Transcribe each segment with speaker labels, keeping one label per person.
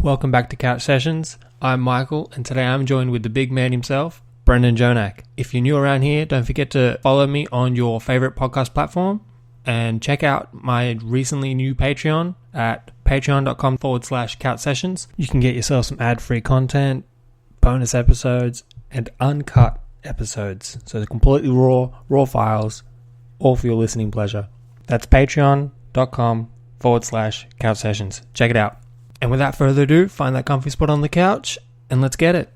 Speaker 1: Welcome back to Couch Sessions. I'm Michael, and today I'm joined with the big man himself, Brendan Jonak. If you're new around here, don't forget to follow me on your favorite podcast platform and check out my recently new Patreon at patreon.com/Couch Sessions. You can get yourself some ad-free content, bonus episodes, and uncut episodes. So they're completely raw files, all for your listening pleasure. That's patreon.com/Couch Sessions. Check it out. And without further ado, find that comfy spot on the couch and let's get it.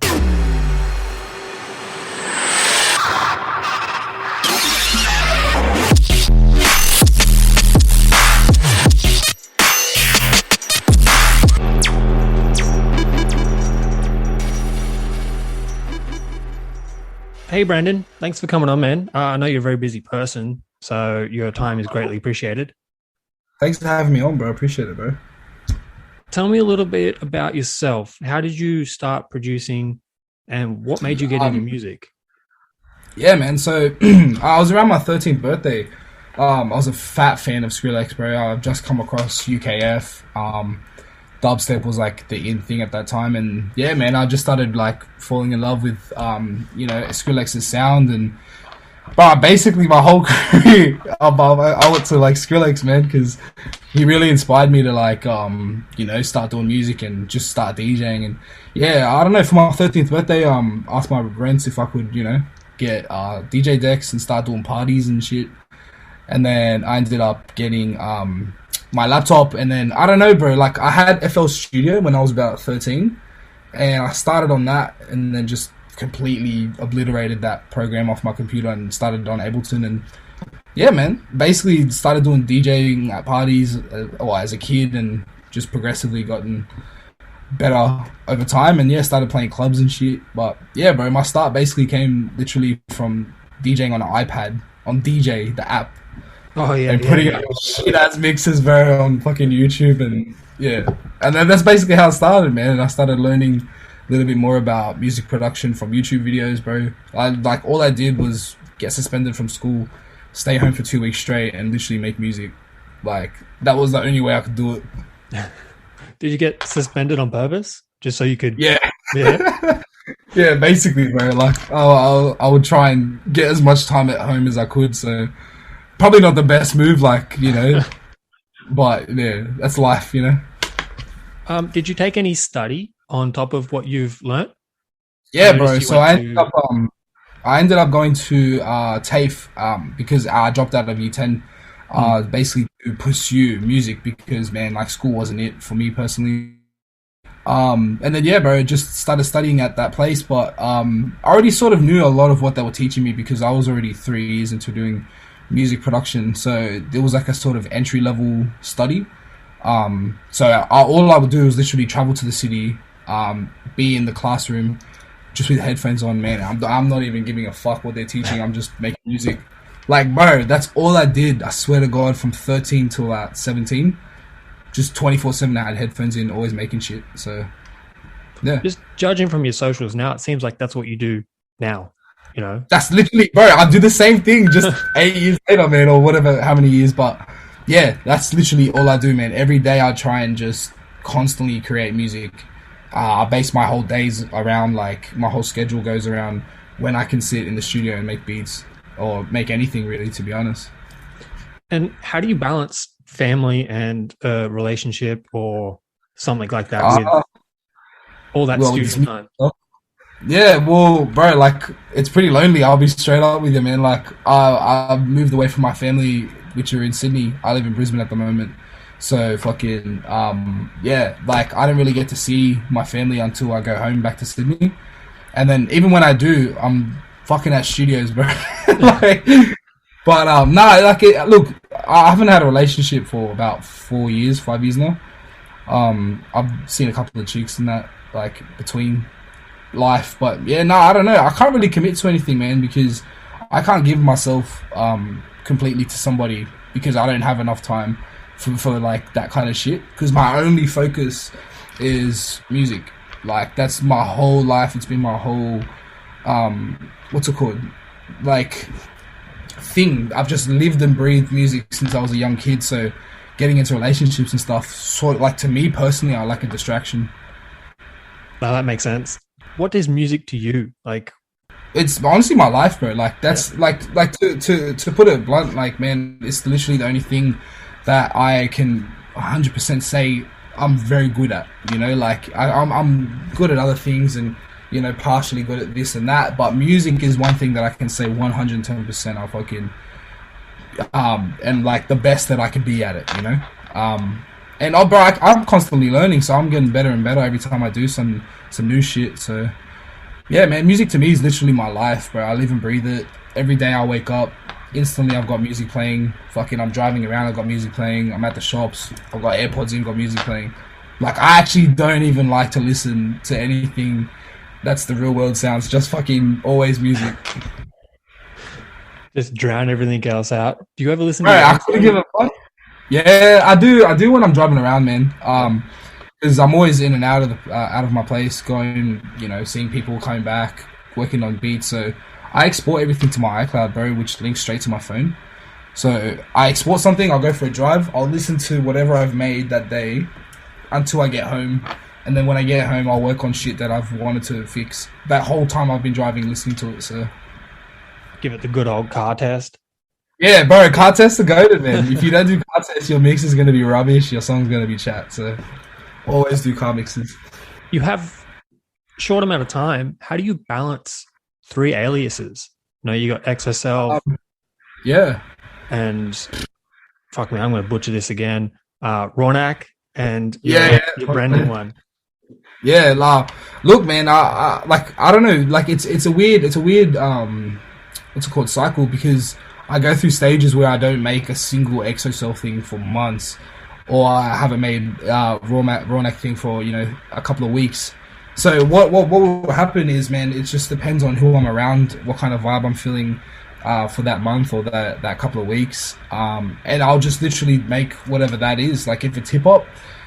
Speaker 1: Hey Brandon, thanks for coming on, man. I know you're a very busy person, so your time is greatly appreciated.
Speaker 2: Thanks for having me on, bro. Appreciate it, bro.
Speaker 1: Tell me a little bit about yourself. How did you start producing and what made you get into music?
Speaker 2: Yeah, man. So I was around my 13th birthday. I was a fat fan of Skrillex, bro. I've just come across UKF. Dubstep was like the in thing at that time. And yeah, man, I just started like falling in love with, Skrillex's sound. And but basically my whole career, I went to like Skrillex, man, because he really inspired me to like, start doing music and just start DJing. And yeah, I don't know, for my 13th birthday, asked my parents if I could, get DJ decks and start doing parties and shit. And then I ended up getting my laptop, and then I don't know, bro, like I had FL Studio when I was about 13, and I started on that and then just completely obliterated that program off my computer and started on Ableton. And yeah, man, basically started doing DJing at parties as a kid and just progressively gotten better over time. And yeah, started playing clubs and shit. But yeah, bro, my start basically came literally from DJing on an iPad on DJ, the app.
Speaker 1: Oh yeah,
Speaker 2: and putting up shit ass mixes, bro, on fucking YouTube. And yeah, and then that's basically how it started, man. And I started learning a little bit more about music production from YouTube videos, bro. All I did was get suspended from school, stay home for 2 weeks straight, and literally make music. Like that was the only way I could do it.
Speaker 1: Did you get suspended on purpose just so you could?
Speaker 2: Yeah. Yeah, basically, bro. Like I would try and get as much time at home as I could. So probably not the best move, like but yeah, that's life,
Speaker 1: Did you take any study on top of what you've learnt?
Speaker 2: Yeah, bro. So I ended up going to TAFE because I dropped out of Year 10 basically to pursue music because, man, like school wasn't it for me personally. And then, yeah, bro, just started studying at that place. But I already sort of knew a lot of what they were teaching me because I was already 3 years into doing music production. So there was like a sort of entry-level study. So all I would do was literally travel to the city, be in the classroom just with headphones on, man. I'm not even giving a fuck what they're teaching. I'm just making music. Like, bro, that's all I did. I swear to God, from 13 till 17, just 24/7 I had headphones in, always making shit. So, yeah.
Speaker 1: Just judging from your socials now, it seems like that's what you do now, That's literally,
Speaker 2: bro, I do the same thing just 8 years later, man, or whatever, how many years, but yeah, that's literally all I do, man. Every day I try and just constantly create music. I base my whole days around, like, my whole schedule goes around when I can sit in the studio and make beats or make anything really, to be honest.
Speaker 1: And how do you balance family and a relationship or something like that with all that studio time?
Speaker 2: Yeah, well, bro, like, it's pretty lonely. I'll be straight up with you, man. Like, I moved away from my family, which are in Sydney. I live in Brisbane at the moment. So fucking, yeah, like I don't really get to see my family until I go home back to Sydney. And then even when I do, I'm fucking at studios, bro. Like, but, look, I haven't had a relationship for about 5 years now. I've seen a couple of chicks in that, like, between life. But yeah, no, I don't know. I can't really commit to anything, man, because I can't give myself, completely to somebody because I don't have enough time for like that kind of shit, because my only focus is music. Like that's my whole life. It's been my whole what's it called, like, thing. I've just lived and breathed music since I was a young kid. So getting into relationships and stuff. Sort of, like, to me personally, I like a distraction.
Speaker 1: No, that makes sense. What is music to you? Like,
Speaker 2: it's honestly my life, bro. Like, that's like to put it blunt, like, man, it's literally the only thing that I can 100% say I'm very good at. You know, like I'm good at other things, and you know, partially good at this and that. But music is one thing that I can say 110% I fucking and like the best that I can be at it. You know, and bro, I'm constantly learning, so I'm getting better and better every time I do some new shit. So. Yeah, man, music to me is literally my life, bro. I live and breathe it. Every day I wake up, instantly I've got music playing. Fucking, I'm driving around, I've got music playing. I'm at the shops, I've got AirPods in, got music playing. Like, I actually don't even like to listen to anything that's the real world sounds. Just fucking always music.
Speaker 1: Just drown everything else out. Do you ever listen
Speaker 2: Bro,
Speaker 1: to
Speaker 2: I couldn't give a fuck. Yeah, I do when I'm driving around, man. Because I'm always in and out of my place, going, you know, seeing people coming back, working on beats. So I export everything to my iCloud, bro, which links straight to my phone. So I export something, I'll go for a drive, I'll listen to whatever I've made that day until I get home, and then when I get home, I'll work on shit that I've wanted to fix. That whole time I've been driving, listening to it. So
Speaker 1: give it the good old car test.
Speaker 2: yeah, bro, car tests are goated, man. If you don't do car tests, your mix is gonna be rubbish. Your song's gonna be chat. So. Always do car mixes.
Speaker 1: You have a short amount of time. How do you balance 3 aliases? You know, you got XSL.
Speaker 2: Yeah.
Speaker 1: And fuck me, I'm going to butcher this again. Jonak and your Brendan one.
Speaker 2: Yeah, look, man. I don't know. Like, it's a weird what's it called, cycle, because I go through stages where I don't make a single XSL thing for months. Or I haven't made Ronak thing for, you know, a couple of weeks. So what will happen is, man, it just depends on who I'm around, what kind of vibe I'm feeling for that month or that couple of weeks. And I'll just literally make whatever that is. Like, if it's hip hop,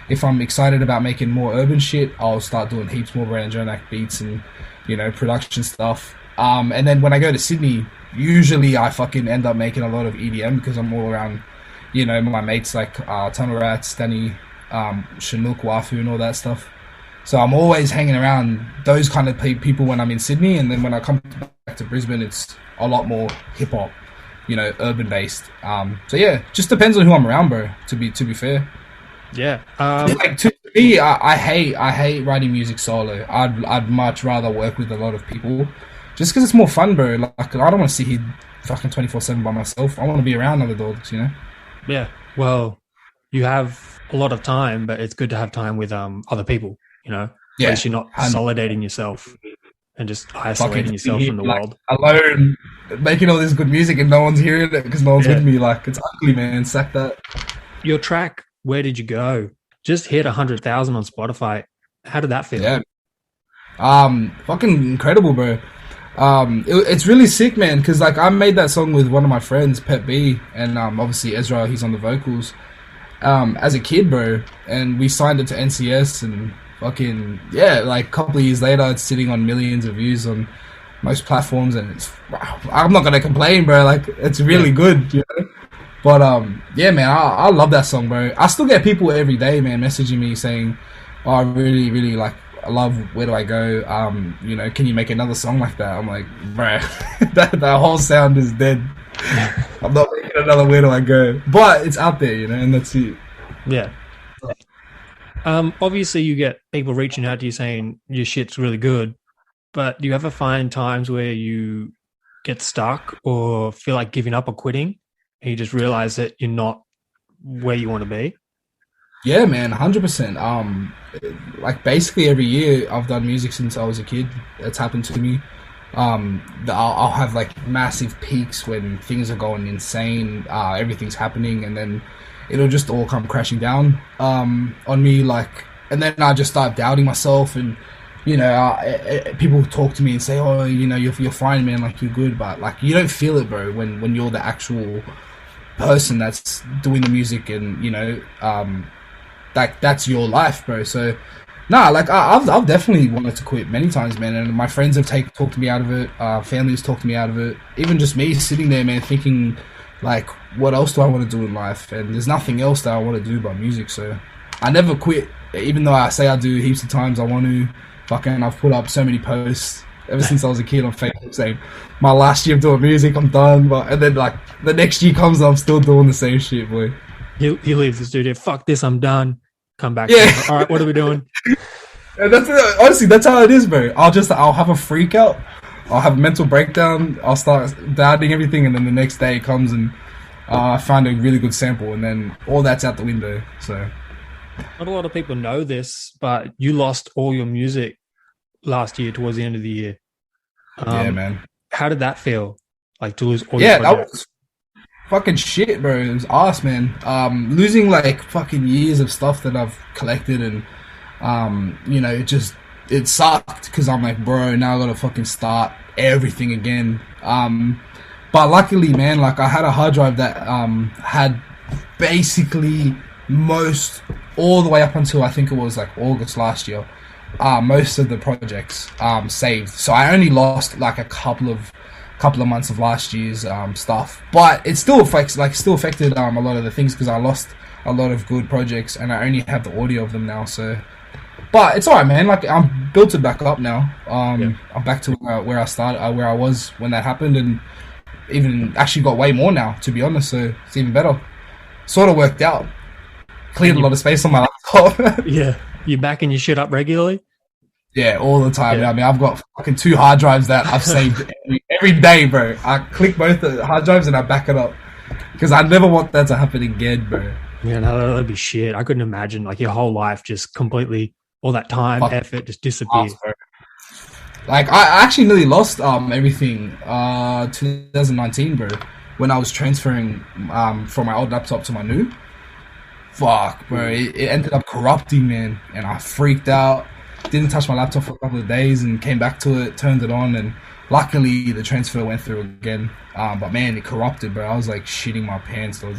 Speaker 2: if I'm excited about making more urban shit, I'll start doing heaps more Brandon Jonak beats and, you know, production stuff. And then when I go to Sydney, usually I fucking end up making a lot of EDM because I'm all around, you know, my mates like Tunnel Rats, Danny, Chinook, Wafu, and all that stuff. So I'm always hanging around those kind of people when I'm in Sydney, and then when I come back to Brisbane, it's a lot more hip hop, you know, urban based. So yeah, just depends on who I'm around, bro. To be fair.
Speaker 1: Yeah.
Speaker 2: Like, to me, I hate writing music solo. I'd much rather work with a lot of people, just because it's more fun, bro. Like, I don't want to sit here fucking 24/7 by myself. I want to be around other dogs, you know.
Speaker 1: Yeah, well, you have a lot of time, but it's good to have time with other people, you know?
Speaker 2: Yeah.
Speaker 1: At least you're not consolidating yourself and just isolating yourself from the world.
Speaker 2: Alone, making all this good music and no one's hearing it because no one's with me. Like, it's ugly, man. Sack that.
Speaker 1: Your track, Where Did You Go? Just hit 100,000 on Spotify. How did that feel?
Speaker 2: Yeah. Fucking incredible, bro. It's really sick, man, because like I made that song with one of my friends, Pet B, and obviously Ezra, he's on the vocals, as a kid, bro, and we signed it to NCS, and fucking, yeah, like a couple of years later, it's sitting on millions of views on most platforms, and it's, I'm not gonna complain, bro, like, it's really good, you know? But yeah, man, I love that song, bro. I still get people every day, man, messaging me saying, oh, I really, really like, I love Where Do I Go? You know, can you make another song like that? I'm like, bruh, that whole sound is dead. I'm not making another Where Do I Go? But it's out there, you know, and that's it.
Speaker 1: Yeah. Obviously, you get people reaching out to you saying your shit's really good, but do you ever find times where you get stuck or feel like giving up or quitting, and you just realize that you're not where you want to be?
Speaker 2: Yeah, man, 100%. Like basically every year I've done music since I was a kid. That's happened to me. I'll have like massive peaks when things are going insane, everything's happening, and then it'll just all come crashing down on me. Like, and then I just start doubting myself, and you know, people talk to me and say, "Oh, you know, you're fine, man. Like, you're good," but like you don't feel it, bro. When you're the actual person that's doing the music, and you know, that's your life, bro. So, nah, like I've definitely wanted to quit many times, man. And my friends have talked me out of it. Families talked me out of it. Even just me sitting there, man, thinking, like, what else do I want to do in life? And there's nothing else that I want to do but music. So I never quit, even though I say I do heaps of times. I want to. Fucking, I've put up so many posts ever since I was a kid on Facebook saying my last year of doing music, I'm done. And then like the next year comes, I'm still doing the same shit, boy.
Speaker 1: He leaves the studio. Fuck this, I'm done. Come back.
Speaker 2: Yeah.
Speaker 1: All right, what are we doing?
Speaker 2: And honestly, that's how it is, bro. I'll have a freak out. I'll have a mental breakdown. I'll start doubting everything, and then the next day it comes and I find a really good sample, and then all that's out the window. So.
Speaker 1: Not a lot of people know this, but you lost all your music last year towards the end of the year.
Speaker 2: Yeah, man.
Speaker 1: How did that feel? Like to lose all your
Speaker 2: projects?
Speaker 1: That was
Speaker 2: fucking shit, bro. It was ass, man. Losing like fucking years of stuff that I've collected, and you know, it sucked because I'm like, bro, now I gotta fucking start everything again. But luckily, man, like I had a hard drive that had basically all the way up until I think it was like August last year, most of the projects saved. So I only lost like a couple of months of last year's stuff, but it still affected a lot of the things because I lost a lot of good projects and I only have the audio of them now. So, but it's alright, man. Like I'm built it back up now. I'm back to where I started, where I was when that happened, and even actually got way more now, to be honest. So it's even better. Sort of worked out. Cleared a lot of space on my laptop.
Speaker 1: Yeah. You backing your shit up regularly?
Speaker 2: Yeah, all the time. Yeah. I mean, I've got fucking 2 hard drives that I've saved every day, bro. I click both the hard drives and I back it up. Because I never want that to happen again, bro.
Speaker 1: Yeah, no, that'd be shit. I couldn't imagine like your whole life just completely, all that time, effort just disappeared.
Speaker 2: Like, I actually nearly lost everything 2019, bro. When I was transferring from my old laptop to my new. Fuck, bro. It ended up corrupting, man. And I freaked out. Didn't touch my laptop for a couple of days and came back to it, turned it on, and luckily the transfer went through again. But man, it corrupted, bro. I was like shitting my pants, dude.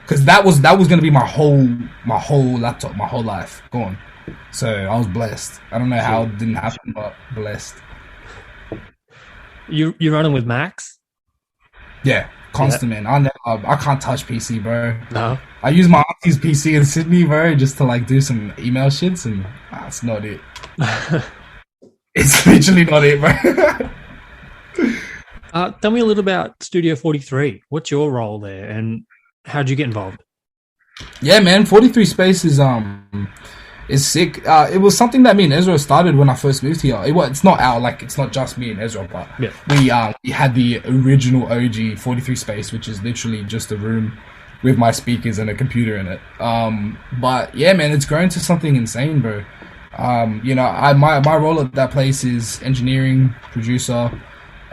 Speaker 2: Because that was gonna be my whole laptop, my whole life gone. So I was blessed. I don't know how it didn't happen, but blessed.
Speaker 1: You running with Macs?
Speaker 2: Yeah. Constant, man. I can't touch PC, bro.
Speaker 1: No.
Speaker 2: I use my auntie's PC in Sydney, bro, just to like do some email shits, and that's not it. It's literally not it, bro.
Speaker 1: Tell me a little about Studio 43. What's your role there, and how'd you get involved?
Speaker 2: Yeah, man. 43 Space is sick. It was something that me and Ezra started when I first moved here. It's not just me and Ezra, but we had the original OG 43 Space, which is literally just a room with my speakers and a computer in it. But yeah, man, it's grown to something insane, bro. You know, my role at that place is engineering, producer,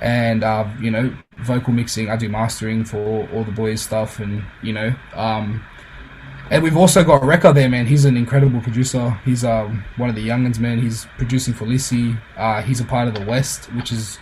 Speaker 2: and you know, vocal mixing. I do mastering for all the boys' stuff, and you know, and we've also got Rekka there, man. He's an incredible producer. He's one of the youngins, man. He's producing for Lissy. He's a part of the West, which is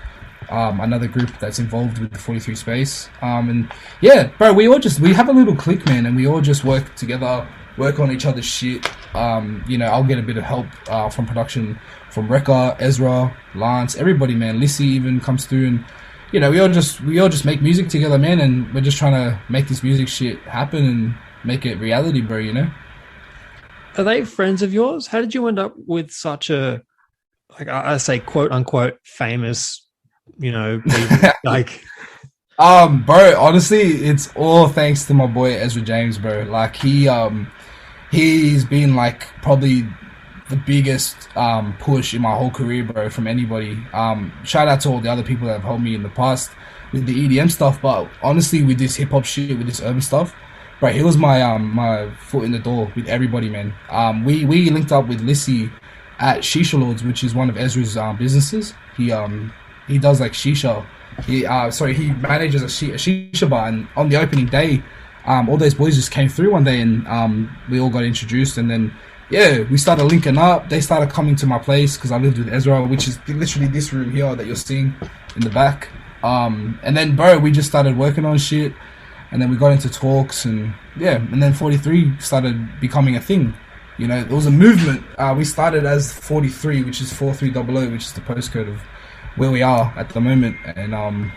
Speaker 2: another group that's involved with the 43 Space. And yeah, bro, we have a little clique, man, and we all just work together, work on each other's shit. You know, I'll get a bit of help from production from Rekka, Ezra, Lance, everybody, man. Lissy even comes through, and you know, we all just make music together, man, and we're just trying to make this music shit happen and make it reality, bro, you know?
Speaker 1: Are they friends of yours? How did you end up with such a, like I say, quote unquote, famous, you know, like...
Speaker 2: Bro, honestly, it's all thanks to my boy Ezra James, bro. Like, he's been, like, probably the biggest push in my whole career, bro, from anybody. Shout out to all the other people that have helped me in the past with the EDM stuff, but honestly, with this hip-hop shit, with this urban stuff, bro, he was my my foot in the door with everybody, man. We linked up with Lissy at Shisha Lords, which is one of Ezra's businesses. He does like shisha. He manages a shisha bar, and on the opening day, all those boys just came through one day, and we all got introduced, and then yeah, we started linking up. They started coming to my place because I lived with Ezra, which is literally this room here that you're seeing in the back. And then, bro, we just started working on shit. And then we got into talks, and yeah, and then 43 started becoming a thing. You know, there was a movement. We started as 43, which is 4300, which is the postcode of where we are at the moment. And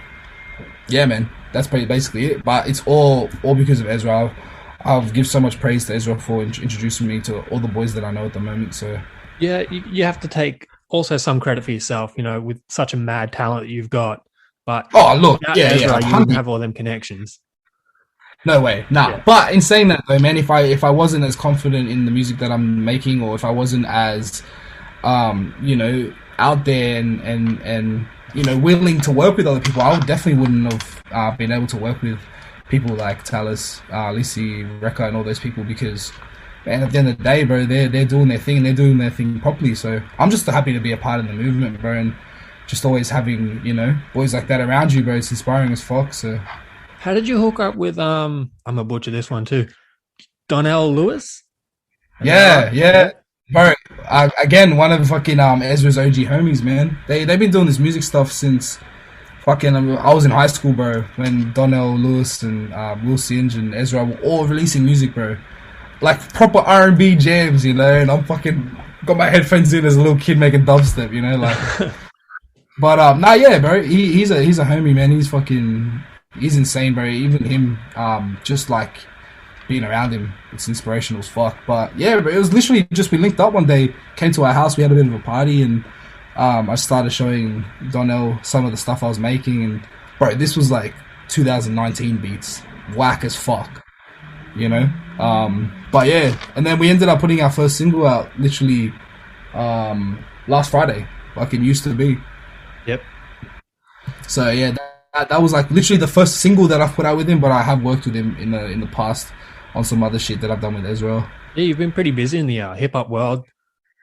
Speaker 2: yeah, man, that's basically it. But it's all because of Ezra. I'll give so much praise to Ezra for introducing me to all the boys that I know at the moment. So
Speaker 1: yeah, you have to take also some credit for yourself, you know, with such a mad talent that you've got. But
Speaker 2: look,
Speaker 1: Ezra, you wouldn't have all them connections.
Speaker 2: No way, nah. Yeah. But in saying that though, man, if I wasn't as confident in the music that I'm making, or if I wasn't as you know, out there and you know, willing to work with other people, I definitely wouldn't have been able to work with people like Talus, Lisi, Rekka, and all those people, because, man, at the end of the day, bro, they're doing their thing and they're doing their thing properly. So I'm just happy to be a part of the movement, bro, and just always having, you know, boys like that around you, bro. It's inspiring as fuck. So
Speaker 1: how did you hook up with I'm gonna butcher this one too, Donnell Lewis?
Speaker 2: Yeah. Bro, again, one of fucking Ezra's OG homies, man. They've been doing this music stuff since fucking I was in high school, bro, when Donnell Lewis and Will Singe and Ezra were all releasing music, bro. Like proper R&B jams, you know, and I'm fucking got my headphones in as a little kid making dubstep, you know, like. But yeah, bro, he's a homie, man. He's insane, bro. Even him, just like being around him, it's inspirational as fuck. But yeah, bro, it was literally just we linked up one day, came to our house, we had a bit of a party, and I started showing Donnell some of the stuff I was making, and bro, this was like 2019 beats, whack as fuck, you know. But yeah, and then we ended up putting our first single out literally last Friday, like it used to be.
Speaker 1: Yep.
Speaker 2: So yeah, that was like literally the first single that I've put out with him, but I have worked with him in the past on some other shit that I've done with Ezra.
Speaker 1: Yeah, you've been pretty busy in the hip hop world.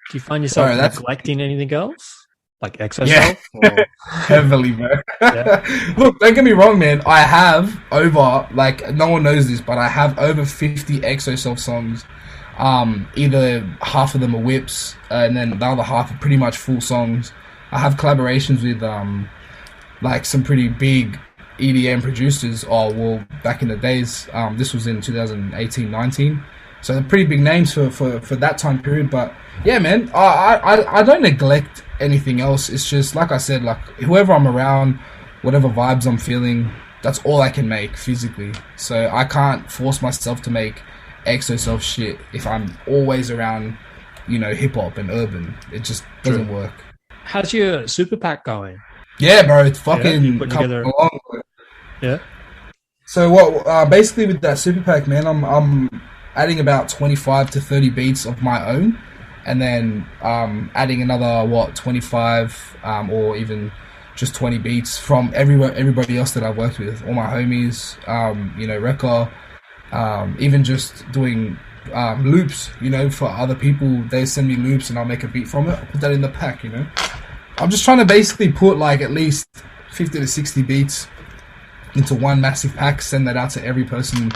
Speaker 1: Do you find yourself neglecting anything else, like EXO-self?
Speaker 2: Yeah. Heavily, bro. Yeah. Look, don't get me wrong, man. I have over, like, no one knows this, but I have over 50 EXO-self songs. Either half of them are whips, and then the other half are pretty much full songs. I have collaborations with like some pretty big EDM producers. Back in the days, this was in 2018-19, so they're pretty big names for that time period. But yeah, man, I don't neglect anything else. It's just like I said, like whoever I'm around, whatever vibes I'm feeling, that's all I can make physically. So I can't force myself to make EXO-self shit if I'm always around, you know, hip hop and urban. It just doesn't work.
Speaker 1: How's your super pack going?
Speaker 2: Yeah, bro, it's fucking coming along.
Speaker 1: Yeah.
Speaker 2: So what? Basically, with that super pack, man, I'm adding about 25 to 30 beats of my own, and then adding another 25 or even just 20 beats from everybody else that I've worked with, all my homies, you know, Rekka, even just doing loops, you know, for other people. They send me loops and I'll make a beat from it. I'll put that in the pack, you know. I'm just trying to basically put like at least 50 to 60 beats into one massive pack, send that out to every person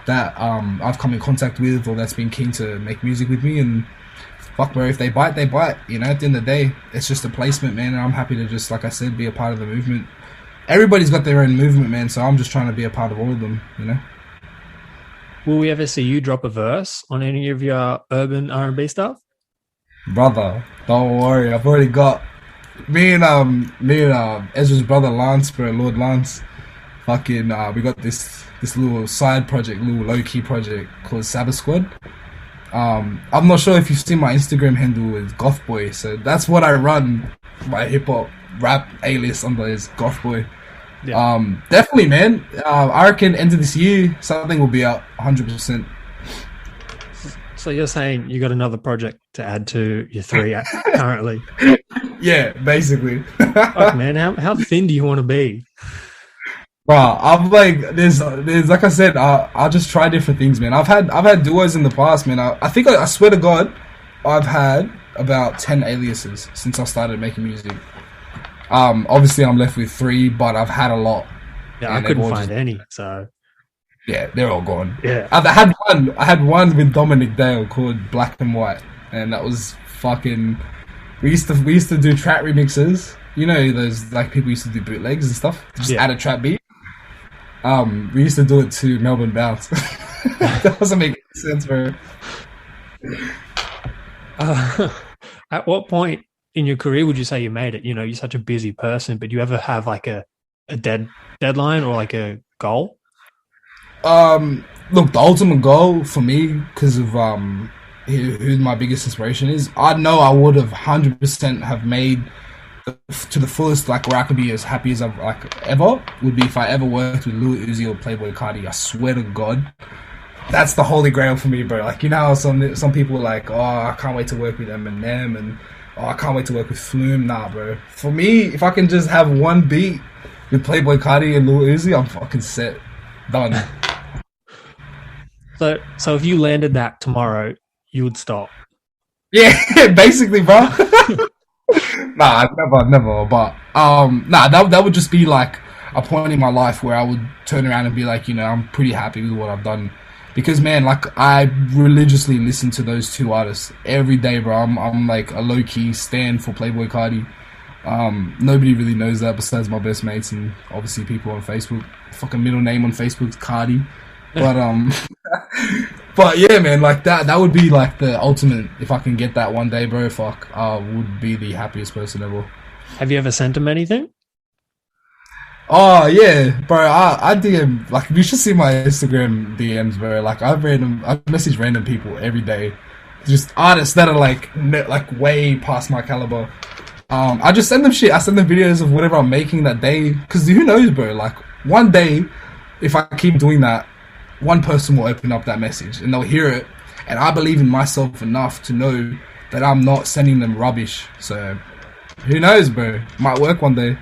Speaker 2: that I've come in contact with or that's been keen to make music with me. And fuck, bro, if they bite, they bite. You know, at the end of the day, it's just a placement, man. And I'm happy to just, like I said, be a part of the movement. Everybody's got their own movement, man. So I'm just trying to be a part of all of them, you know.
Speaker 1: Will we ever see you drop a verse on any of your urban R&B stuff?
Speaker 2: Brother, don't worry. I've already got me and Ezra's brother Lance, bro, Lord Lance. Fucking, we got this little side project, little low key project called Sabbath Squad. I'm not sure if you've seen my Instagram handle is Goth Boy, so that's what I run my hip hop rap alias under is Goth Boy. Yeah. Definitely, man. I reckon end of this year something will be out 100%.
Speaker 1: So you're saying you got another project to add to your three currently?
Speaker 2: Yeah, basically.
Speaker 1: Fuck, man, how thin do you want to be?
Speaker 2: Bro, I'm like, there's like I said, I'll just try different things, man. I've had duos in the past, man. I think I swear to God, I've had about 10 aliases since I started making music. Obviously I'm left with 3, but I've had a lot.
Speaker 1: Yeah, I couldn't find any, so
Speaker 2: yeah, they're all gone.
Speaker 1: Yeah,
Speaker 2: I had one with Dominic Dale called Black and White, and that was fucking. We used to do trap remixes. You know, those like people used to do bootlegs and stuff. Just add a trap beat. We used to do it to Melbourne Bounce. That doesn't make sense, bro.
Speaker 1: At what point in your career would you say you made it? You know, you're such a busy person, but do you ever have like a deadline or like a goal?
Speaker 2: Look, the ultimate goal for me, because of who my biggest inspiration is, I know I would have 100% have made to the fullest, like where I could be as happy as I've like ever, would be if I ever worked with Lil Uzi or Playboy Cardi. I swear to God, that's the holy grail for me, bro. Like, you know how some people are like, oh, I can't wait to work with Eminem, and oh, I can't wait to work with Flume. Nah, bro. For me, if I can just have one beat with Playboy Cardi and Lil Uzi, I'm fucking set. Done.
Speaker 1: So if you landed that tomorrow, you would stop.
Speaker 2: Yeah, basically, bro. Nah, never. But nah, that would just be like a point in my life where I would turn around and be like, you know, I'm pretty happy with what I've done. Because man, like I religiously listen to those two artists every day, bro. I'm like a low key stan for Playboy Cardi. Nobody really knows that besides my best mates and obviously people on Facebook. Fucking middle name on Facebook's Cardi. But but yeah, man, like that would be like the ultimate. If I can get that one day, bro, fuck, I would be the happiest person ever.
Speaker 1: Have you ever sent him anything?
Speaker 2: Oh yeah, bro. I DM, like, you should see my Instagram DMs, bro. Like I message random people every day, just artists that are like way past my caliber. I just send them shit. I send them videos of whatever I'm making that day. Cause who knows, bro? Like one day, if I keep doing that, one person will open up that message and they'll hear it. And I believe in myself enough to know that I'm not sending them rubbish. So who knows, bro? Might work one day.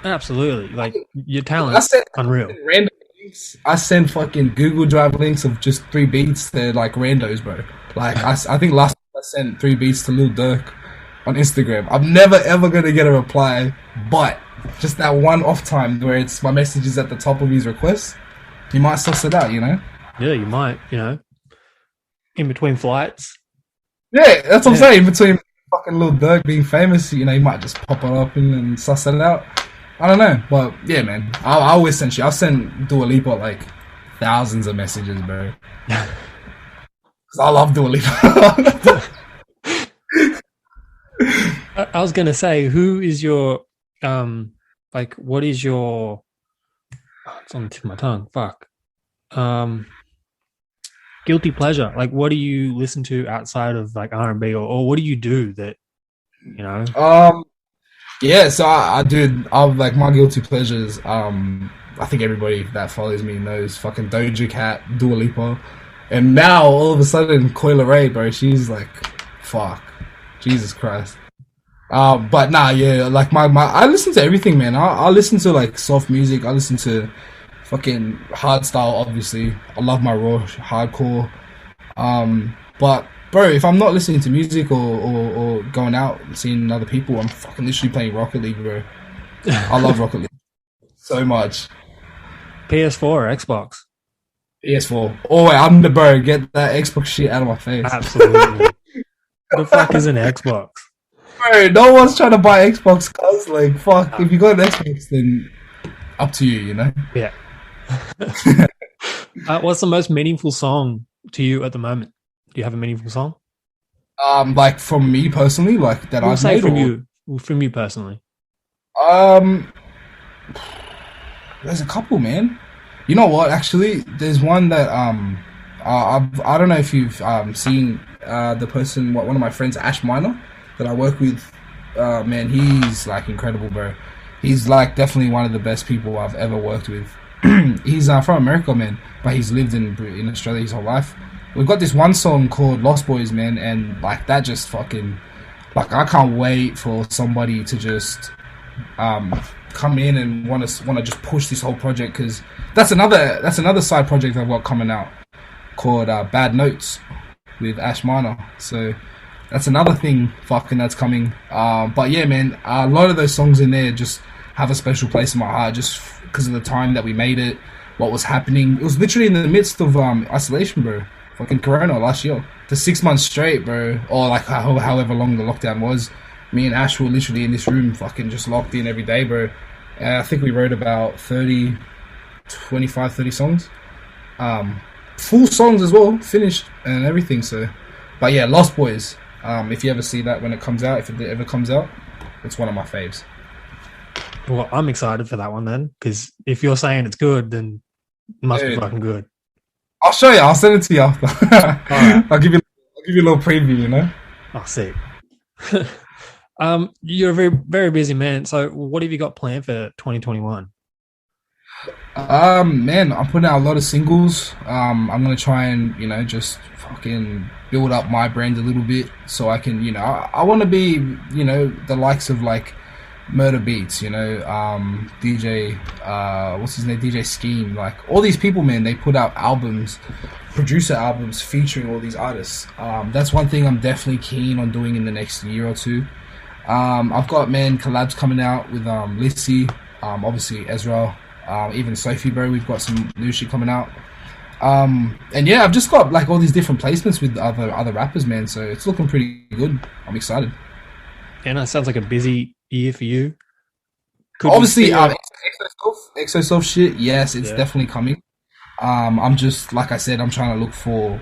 Speaker 1: Absolutely. Like, your talent's unreal.
Speaker 2: Random links. I send fucking Google Drive links of just 3 beats. They're like randos, bro. Like, I think last time I sent 3 beats to Lil Durk on Instagram. I'm never ever gonna get a reply, but just that one off time where it's my message is at the top of his request, you might suss it out, you know?
Speaker 1: Yeah, you might, you know. In between flights.
Speaker 2: Yeah, that's what I'm saying. In between fucking Lil Durk being famous, you know, you might just pop it up and suss it out. I don't know, but yeah, man. I always send shit. I've sent Dua Lipa like thousands of messages, bro. Because I love Dua Lipa.
Speaker 1: I was gonna say, who is your like, what is your? Oh, it's on the tip of my tongue. Fuck. Guilty pleasure. Like, what do you listen to outside of like R&B, or what do you do that, you know?
Speaker 2: Yeah, so I like my guilty pleasures. I think everybody that follows me knows fucking Doja Cat, Dua Lipa, and now all of a sudden Coi Leray, bro. She's like, fuck, Jesus Christ. But nah, yeah, like my I listen to everything, man. I listen to like soft music. I listen to fucking hardstyle, obviously. I love my raw hardcore. But bro, if I'm not listening to music or going out and seeing other people, I'm fucking literally playing Rocket League, bro. I love Rocket League so much.
Speaker 1: PS4 or Xbox?
Speaker 2: PS4. Oh wait, I'm the bro. Get that Xbox shit out of my face.
Speaker 1: Absolutely. The fuck is an Xbox?
Speaker 2: Bro, no one's trying to buy Xbox, cause like, fuck, if you got an Xbox, then up to you, you know?
Speaker 1: Yeah. What's the most meaningful song to you at the moment? Do you have a meaningful song?
Speaker 2: Like from me personally, like that I've made,
Speaker 1: from you personally.
Speaker 2: There's a couple, man. You know what? Actually, there's one that I don't know if you've seen the person, one of my friends, Ash Minor, that I work with. Man, he's like incredible, bro. He's like definitely one of the best people I've ever worked with. He's from America, man, but he's lived in Australia his whole life. We've got this one song called Lost Boys, man, and like that just fucking, like, I can't wait for somebody to just come in and want to just push this whole project, because that's another side project I've got coming out called Bad Notes with Ash Minor. So that's another thing fucking that's coming. But yeah, man, a lot of those songs in there just have a special place in my heart, just because of the time that we made it, what was happening. It was literally in the midst of isolation, bro. Fucking Corona last year. For 6 months straight, bro. Or like however long the lockdown was. Me and Ash were literally in this room, fucking just locked in every day, bro. And I think we wrote about 25, 30 songs. Full songs as well, finished and everything, so. But yeah, Lost Boys. If you ever see that when it comes out, if it ever comes out, it's one of my faves.
Speaker 1: Well, I'm excited for that one then, because if you're saying it's good, then Must be
Speaker 2: Dude,
Speaker 1: fucking good.
Speaker 2: I'll show you. I'll send it to you after.
Speaker 1: Alright.
Speaker 2: I'll give you a little preview. You know.
Speaker 1: Oh, sick. You're a very, very busy man. So what have you got planned for 2021?
Speaker 2: Man, I'm putting out a lot of singles. I'm gonna try and just fucking build up my brand a little bit, so I can I want to be the likes of like Murder Beats, DJ, what's his name, DJ Scheme, like all these people, man. They put out albums, producer albums featuring all these artists. That's one thing I'm definitely keen on doing in the next year or two. I've got collabs coming out with Lissy, obviously Ezra. Even Sophie, bro, we've got some new shit coming out. And yeah, I've just got like all these different placements with other rappers, man. So it's looking pretty good. I'm excited.
Speaker 1: And that sounds like a busy year for you.
Speaker 2: Obviously, EXO shit. Yes, it's definitely coming. I'm just like I said, I'm trying to look for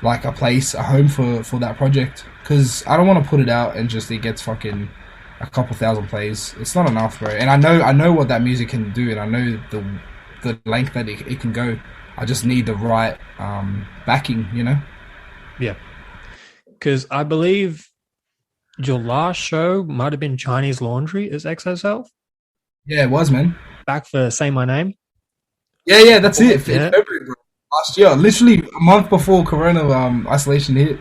Speaker 2: like a place, a home for that project, because I don't want to put it out and just it gets fucking a couple thousand plays. It's not enough, bro. And I know what that music can do, and I know the length that it can go. I just need the right backing,
Speaker 1: Yeah. Because I believe your last show might have been Chinese Laundry as EXO Self.
Speaker 2: Yeah, it was, man.
Speaker 1: Back for Say My Name.
Speaker 2: Yeah, that's it.
Speaker 1: Yeah.
Speaker 2: February, bro. Last year, literally a month before Corona isolation hit.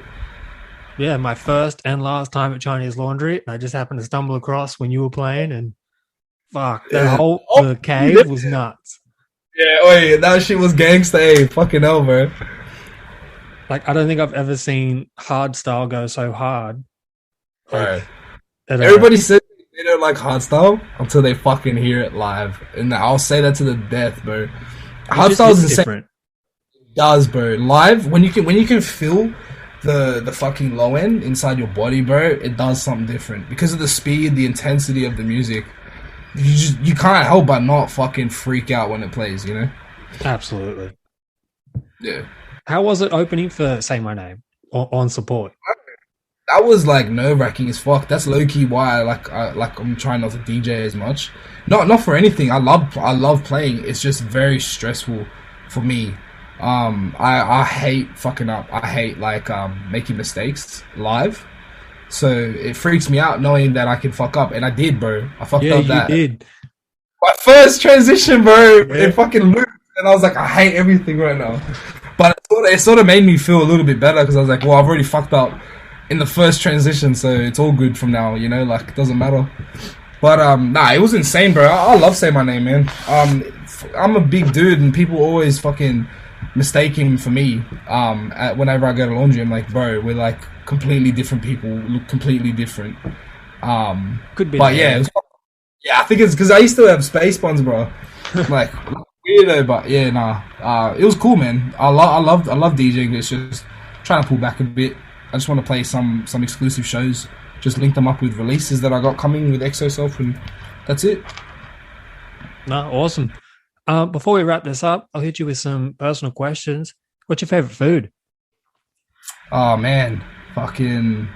Speaker 1: Yeah, my first and last time at Chinese Laundry. I just happened to stumble across when you were playing, and fuck, the cave was nuts.
Speaker 2: Yeah, wait, that shit was gangsta, fucking hell, bro.
Speaker 1: Like, I don't think I've ever seen hardstyle go so hard.
Speaker 2: Right. Everybody says they don't like hardstyle until they fucking hear it live, and I'll say that to the death, bro. Hardstyle is different. It does, bro. Live, when you can feel the fucking low end inside your body, bro, it does something different because of the speed, the intensity of the music. You can't help but not fucking freak out when it plays,
Speaker 1: Absolutely.
Speaker 2: Yeah.
Speaker 1: How was it opening for Say My Name on support?
Speaker 2: That was like nerve-wracking as fuck. That's low-key why I'm trying not to DJ as much. Not for anything. I love playing. It's just very stressful for me. I hate fucking up. I hate making mistakes live. So it freaks me out knowing that I can fuck up, and I did, bro. I fucked up that.
Speaker 1: You did.
Speaker 2: My first transition, bro. Yeah. It fucking looped, and I was like, I hate everything right now. But it sort of made me feel a little bit better because I was like, well, I've already fucked up in the first transition, so it's all good from now. Like it doesn't matter. But it was insane, bro. I love Say My Name, man. I'm a big dude, and people always fucking mistaking for me. Whenever I go to laundry, I'm like, bro, we're like completely different people, look completely different.
Speaker 1: Could be,
Speaker 2: but yeah, I think it's because I used to have space buns, bro. Like weirdo, but yeah, nah. It was cool, man. I love DJing. It's just trying to pull back a bit. I just want to play some exclusive shows. Just link them up with releases that I got coming with EXO Self, and that's it.
Speaker 1: No, awesome. Before we wrap this up, I'll hit you with some personal questions. What's your favorite food?
Speaker 2: Oh man, fucking,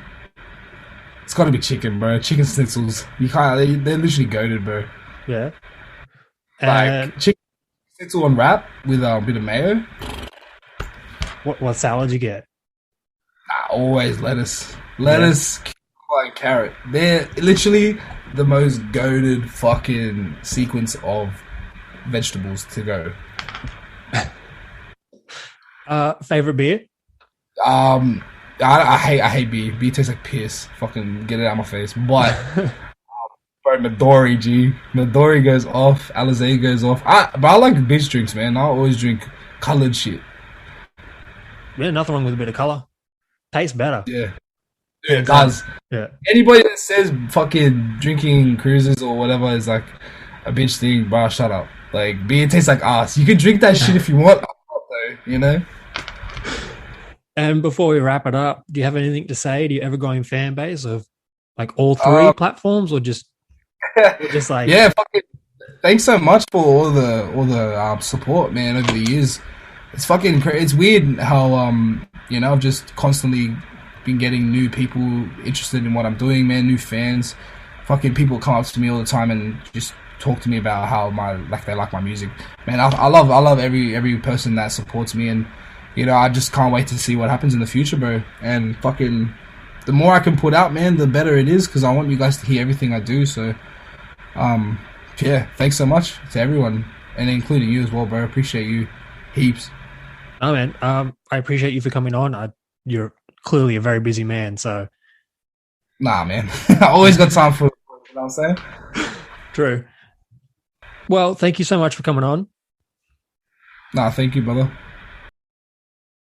Speaker 2: it's got to be chicken, bro. Chicken schnitzels. You can't. They're literally goated, bro.
Speaker 1: Yeah.
Speaker 2: Like chicken schnitzel on wrap with a bit of mayo.
Speaker 1: What salad you get?
Speaker 2: Always lettuce, and carrot. They're literally the most goated fucking sequence of vegetables to go.
Speaker 1: Favorite beer?
Speaker 2: I hate beer. Beer tastes like piss. Fucking get it out of my face. But bro, Midori, G. Midori goes off. Alizé goes off. But I like bitch drinks, man. I always drink colored shit.
Speaker 1: Yeah, nothing wrong with a bit of color. Tastes better.
Speaker 2: Yeah, it does.
Speaker 1: Yeah.
Speaker 2: Anybody that says fucking drinking cruises or whatever is like a bitch thing, bro, shut up. Like, beer tastes like ass. You can drink that shit if you want, though,
Speaker 1: And before we wrap it up, do you have anything to say to your ever-growing fan base of like all three platforms, or just like
Speaker 2: yeah? Fucking, thanks so much for all the support, man, over the years. It's fucking crazy. It's weird how I've just constantly been getting new people interested in what I'm doing, man. New fans, fucking people come up to me all the time and just talk to me about how they like my music. Man, I love every person that supports me, and you know, I just can't wait to see what happens in the future, bro. And fucking, the more I can put out, man, the better it is, because I want you guys to hear everything I do. So, yeah, thanks so much to everyone, and including you as well, bro. Appreciate you heaps.
Speaker 1: Oh man, I appreciate you for coming on. You're clearly a very busy man, so.
Speaker 2: Nah, man, I always got time for. You know what I'm saying?
Speaker 1: True. Well, thank you so much for coming on.
Speaker 2: Nah, thank you, brother.